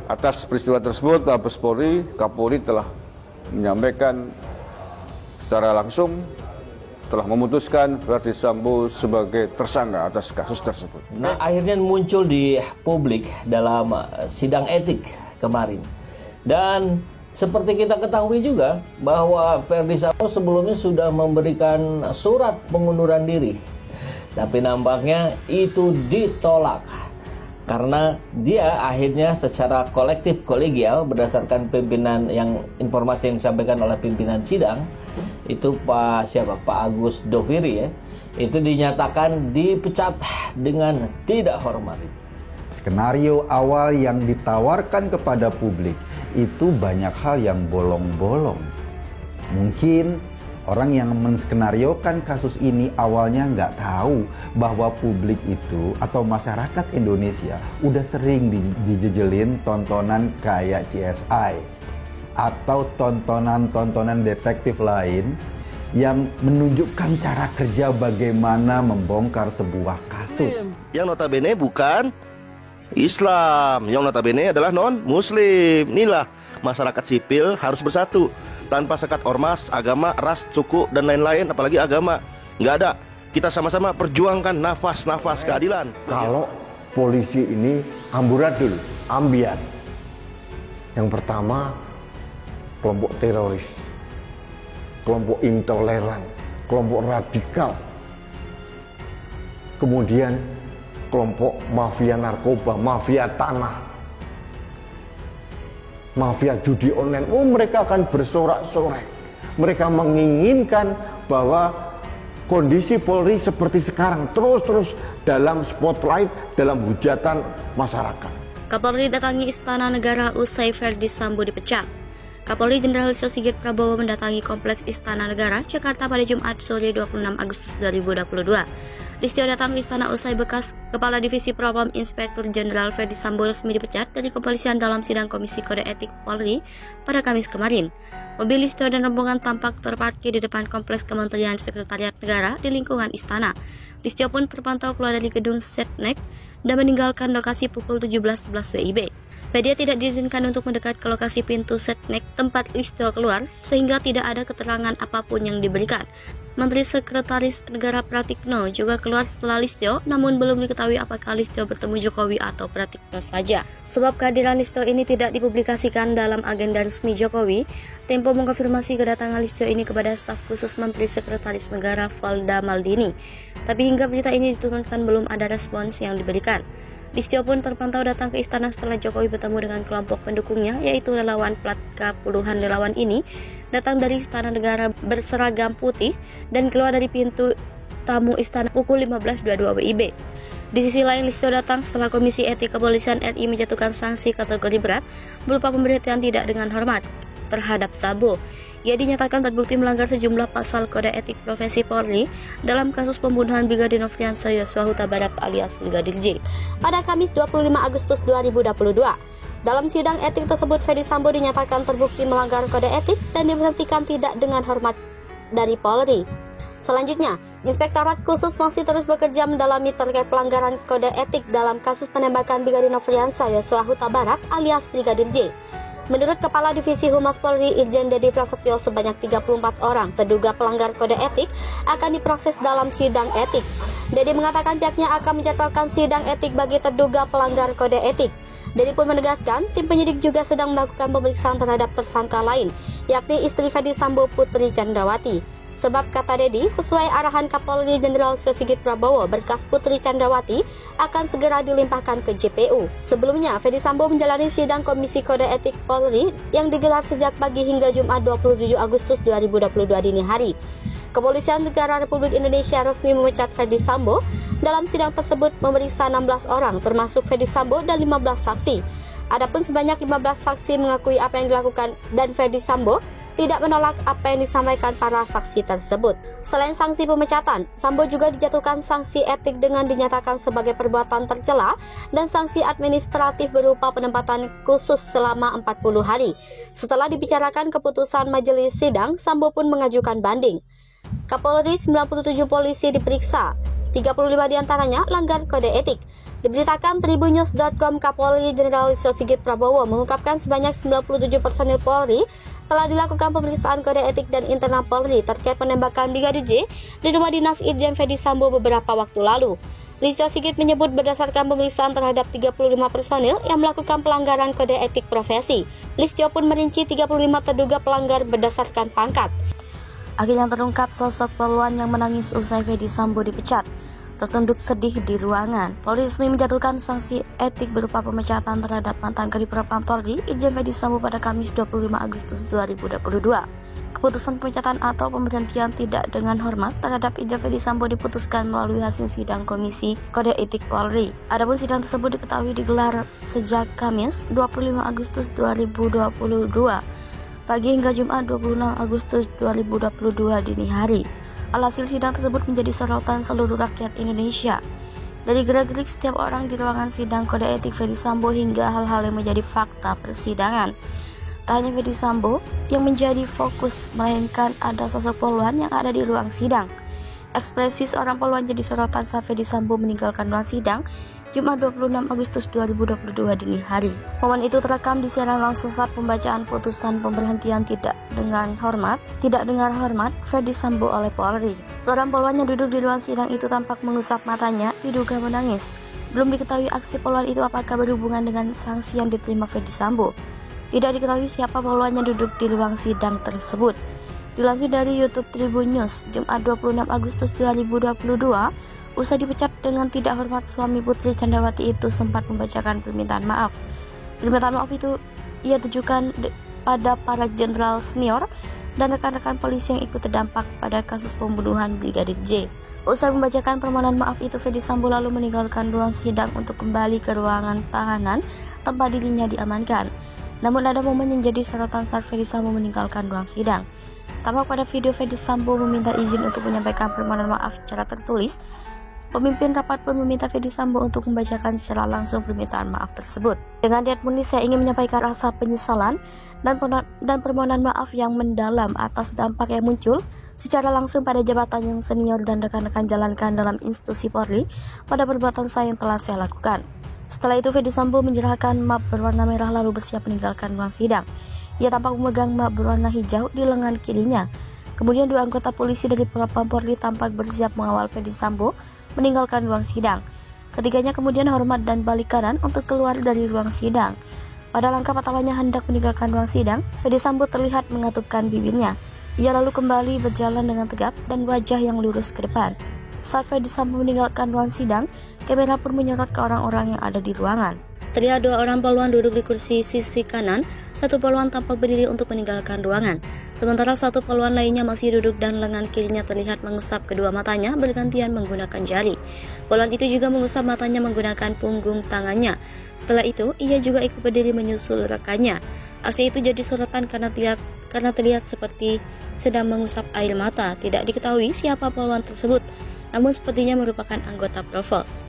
Atas peristiwa tersebut, Mabes Polri, Kapolri telah menyampaikan secara langsung telah memutuskan Ferdy Sambo sebagai tersangka atas kasus tersebut. Nah, akhirnya muncul di publik dalam sidang etik kemarin. Dan seperti kita ketahui juga bahwa Ferdy Sambo sebelumnya sudah memberikan surat pengunduran diri. Tapi nampaknya itu ditolak. Karena dia akhirnya secara kolektif kolegial berdasarkan pimpinan yang informasi yang disampaikan oleh pimpinan sidang itu Pak Agus Doviri ya, itu dinyatakan dipecat dengan tidak hormat. Skenario awal yang ditawarkan kepada publik itu banyak hal yang bolong-bolong. Mungkin orang yang menskenariokan kasus ini awalnya nggak tahu bahwa publik itu atau masyarakat Indonesia udah sering dijejelin tontonan kayak CSI atau tontonan-tontonan detektif lain yang menunjukkan cara kerja bagaimana membongkar sebuah kasus. Yang notabene bukan Islam, yang notabene adalah non-Muslim. Inilah masyarakat sipil harus bersatu tanpa sekat ormas, agama, ras, suku, dan lain-lain, apalagi agama. Nggak ada. Kita sama-sama perjuangkan nafas-nafas keadilan. Kalau polisi ini amburadul, ambiar. Yang pertama, kelompok teroris, kelompok intoleran, kelompok radikal. Kemudian kelompok mafia narkoba, mafia tanah, mafia judi online. Mereka akan bersorak-sorai. Mereka menginginkan bahwa kondisi Polri seperti sekarang terus dalam spotlight, dalam hujatan masyarakat. Kapolri datangi Istana Negara usai Ferdy Sambo dipecat. Kapolri Jenderal Listio Sigit Prabowo mendatangi Kompleks Istana Negara, Jakarta pada Jumat sore 26 Agustus 2022. Listio datang ke istana usai bekas Kepala Divisi Propam Inspektur Jenderal Ferdy Sambo resmi dipecat dari kepolisian dalam sidang Komisi Kode Etik Polri pada Kamis kemarin. Mobil Listio dan rombongan tampak terparkir di depan Kompleks Kementerian Sekretariat Negara di lingkungan istana. Listio pun terpantau keluar dari gedung Setnek dan meninggalkan lokasi pukul 17.11 WIB. Media tidak diizinkan untuk mendekat ke lokasi pintu Setnek tempat Listio keluar, sehingga tidak ada keterangan apapun yang diberikan. Menteri Sekretaris Negara Pratikno juga keluar setelah Listio, namun belum diketahui apakah Listio bertemu Jokowi atau Pratikno saja. Sebab kehadiran Listio ini tidak dipublikasikan dalam agenda resmi Jokowi, Tempo mengkonfirmasi kedatangan Listio ini kepada staf khusus Menteri Sekretaris Negara Valda Maldini. Tapi hingga berita ini diturunkan belum ada respons yang diberikan. Listio pun terpantau datang ke istana setelah Jokowi bertemu dengan kelompok pendukungnya, yaitu relawan Platka. Puluhan relawan ini datang dari Istana Negara berseragam putih dan keluar dari pintu tamu istana pukul 15.22 WIB. Di sisi lain, Listio datang setelah Komisi Etik Kepolisian RI menjatuhkan sanksi kategori berat berupa pemberhentian tidak dengan hormat terhadap Sambo. Ia dinyatakan terbukti melanggar sejumlah pasal Kode Etik Profesi Polri dalam kasus pembunuhan Brigadir Nofriansah Yosua Huta Barat alias Brigadir J pada Kamis 25 Agustus 2022. Dalam sidang etik tersebut, Ferdy Sambo dinyatakan terbukti melanggar kode etik dan diberhentikan tidak dengan hormat dari Polri. Selanjutnya, Inspektorat Khusus masih terus bekerja mendalami terkait pelanggaran kode etik dalam kasus penembakan Brigadir Nofriansah Yosua Huta Barat alias Brigadir J. Menurut Kepala Divisi Humas Polri Irjen Dedi Prasetyo, sebanyak 34 orang terduga pelanggar kode etik akan diproses dalam sidang etik. Dedi mengatakan pihaknya akan menjadwalkan sidang etik bagi terduga pelanggar kode etik. Dedi pun menegaskan tim penyidik juga sedang melakukan pemeriksaan terhadap tersangka lain, yakni istri Ferdy Sambo, Putri Candrawati. Sebab kata Dedi, sesuai arahan Kapolri Jenderal Listio Sigit Prabowo, berkas Putri Candrawati akan segera dilimpahkan ke JPU. Sebelumnya, Ferdy Sambo menjalani sidang Komisi Kode Etik Polri yang digelar sejak pagi hingga Jumat 27 Agustus 2022 dini hari. Kepolisian Negara Republik Indonesia resmi memecat Ferdy Sambo. Dalam sidang tersebut memeriksa 16 orang, termasuk Ferdy Sambo dan 15 saksi. Adapun sebanyak 15 saksi mengakui apa yang dilakukan dan Ferdy Sambo tidak menolak apa yang disampaikan para saksi tersebut. Selain sanksi pemecatan, Sambo juga dijatuhkan sanksi etik dengan dinyatakan sebagai perbuatan tercela dan sanksi administratif berupa penempatan khusus selama 40 hari. Setelah dibicarakan keputusan majelis sidang, Sambo pun mengajukan banding. Kapolri 97 polisi diperiksa, 35 diantaranya langgar kode etik. Diberitakan tribunnews.com, Kapolri Jenderal Listio Sigit Prabowo mengungkapkan sebanyak 97 personil Polri telah dilakukan pemeriksaan kode etik dan internal Polri terkait penembakan Brigadir J di rumah dinas Irjen Ferdy Sambo beberapa waktu lalu. Listio Sigit menyebut berdasarkan pemeriksaan terhadap 35 personil yang melakukan pelanggaran kode etik profesi. Listio pun merinci 35 terduga pelanggar berdasarkan pangkat. Akhirnya terungkap sosok polwan yang menangis usai Ferdy Sambo dipecat. Tertunduk sedih di ruangan, Polri resmi menjatuhkan sanksi etik berupa pemecatan terhadap mantan Kadipropam Polri Irjen Ferdy Sambo pada Kamis 25 Agustus 2022. Keputusan pemecatan atau pemberhentian tidak dengan hormat terhadap Irjen Ferdy Sambo diputuskan melalui hasil sidang Komisi Kode Etik Polri. Adapun sidang tersebut diketahui digelar sejak Kamis 25 Agustus 2022 pagi hingga Jumat 26 Agustus 2022 dini hari. Alhasil sidang tersebut menjadi sorotan seluruh rakyat Indonesia. Dari gerak-gerik setiap orang di ruangan sidang kode etik Ferdy Sambo hingga hal-hal yang menjadi fakta persidangan. Tak hanya Ferdy Sambo yang menjadi fokus, melainkan ada sosok polwan yang ada di ruang sidang. Ekspresi seorang polwan jadi sorotan saat Ferdy Sambo meninggalkan ruang sidang Jumat 26 Agustus 2022 dini hari. Momen itu terekam di siaran langsung saat pembacaan putusan pemberhentian tidak dengar hormat Ferdy Sambo oleh Polri. Seorang polwan yang duduk di ruang sidang itu tampak mengusap matanya, diduga menangis. Belum diketahui aksi polwan itu apakah berhubungan dengan sanksi yang diterima Ferdy Sambo. Tidak diketahui siapa polwan yang duduk di ruang sidang tersebut. Dilansir dari YouTube Tribun News, Jumat 26 Agustus 2022, usai dipecat dengan tidak hormat, suami Putri Candrawati itu sempat membacakan permintaan maaf. Permintaan maaf itu ia tujukan pada para jenderal senior dan rekan-rekan polisi yang ikut terdampak pada kasus pembunuhan Brigadir J. Usai membacakan permohonan maaf itu, Ferdy Sambo lalu meninggalkan ruang sidang untuk kembali ke ruangan tahanan tempat dirinya diamankan. Namun ada momen yang jadi sorotan saat Ferdy Sambo meninggalkan ruang sidang. Tampak pada video Ferdy Sambo meminta izin untuk menyampaikan permohonan maaf secara tertulis. Pemimpin rapat pun meminta Ferdy Sambo untuk membacakan secara langsung permintaan maaf tersebut. Dengan niat murni, saya ingin menyampaikan rasa penyesalan dan permohonan maaf yang mendalam atas dampak yang muncul secara langsung pada jabatan yang senior dan rekan-rekan jalankan dalam institusi Polri pada perbuatan saya yang telah saya lakukan. Setelah itu, Ferdy Sambo menyerahkan map berwarna merah lalu bersiap meninggalkan ruang sidang. Ia tampak memegang map berwarna hijau di lengan kirinya. Kemudian dua anggota polisi dari Propam Polri tampak bersiap mengawal Ferdy Sambo meninggalkan ruang sidang. Ketiganya kemudian hormat dan balik kanan untuk keluar dari ruang sidang. Pada langkah pertamanya hendak meninggalkan ruang sidang, Ferdy Sambo terlihat mengatupkan bibirnya. Ia lalu kembali berjalan dengan tegap dan wajah yang lurus ke depan. Saat Ferdy Sambo meninggalkan ruang sidang, kamera pun menyorot ke orang-orang yang ada di ruangan. Terlihat dua orang polwan duduk di kursi sisi kanan, satu polwan tampak berdiri untuk meninggalkan ruangan. Sementara satu polwan lainnya masih duduk dan lengan kirinya terlihat mengusap kedua matanya bergantian menggunakan jari. Polwan itu juga mengusap matanya menggunakan punggung tangannya. Setelah itu, ia juga ikut berdiri menyusul rekannya. Aksi itu jadi sorotan karena terlihat seperti sedang mengusap air mata. Tidak diketahui siapa polwan tersebut, namun sepertinya merupakan anggota Provos.